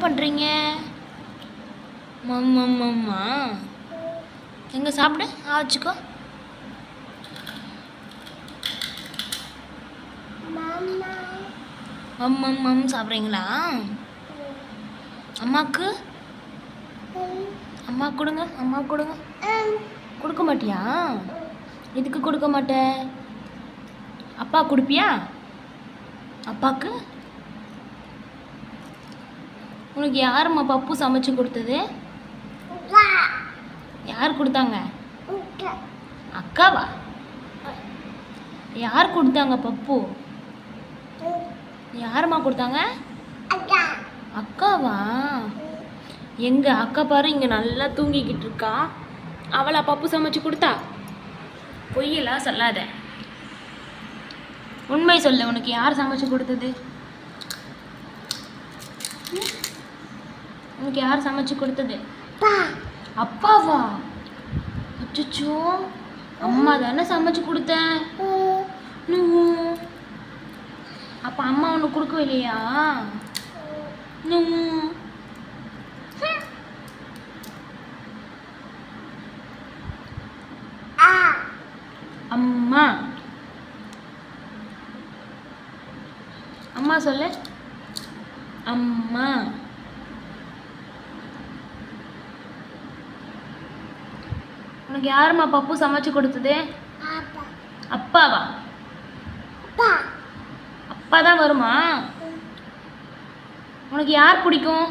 பண்ணுறீங்க? மம்மம்மா எங்கே சாப்பிடு ஆச்சுக்கோ. மம்மம் சாப்பிட்றீங்களா? அம்மாவுக்கு அம்மா கொடுங்க, அம்மா கொடுங்க. கொடுக்க மாட்டியா? எதுக்கு கொடுக்க மாட்ட? அப்பா கொடுப்பியா? அப்பாவுக்கு உனக்கு யாரும்மா பப்பு சமைச்சு கொடுத்தது? யார் கொடுத்தாங்க? அக்காவா? யார் கொடுத்தாங்க பப்பு? யாரும்மா கொடுத்தாங்க? அக்காவா? எங்க அக்கா பாரு, இங்கே நல்லா தூங்கிக்கிட்டு இருக்கா. அவளா பப்பு சமைச்சு கொடுத்தா? பொய்யெல்லாம் சொல்லாத, உண்மை சொல்லு. உனக்கு யார் சமைச்சு கொடுத்தது? உனக்கு யார் சமைச்சு கொடுத்தது? அப்பாவா? அச்சோ, அம்மா தானே சமைச்சு கொடுத்தேன். அப்ப அம்மா உனக்கு கொடுக்கவே இல்லையா? அம்மா அம்மா சொல்லு. அம்மா. உனக்கு யாரும்மா பப்பு சமைச்சு கொடுத்தது? அப்பாவா? அப்பா தான் வருமா? உனக்கு யார் பிடிக்கும்?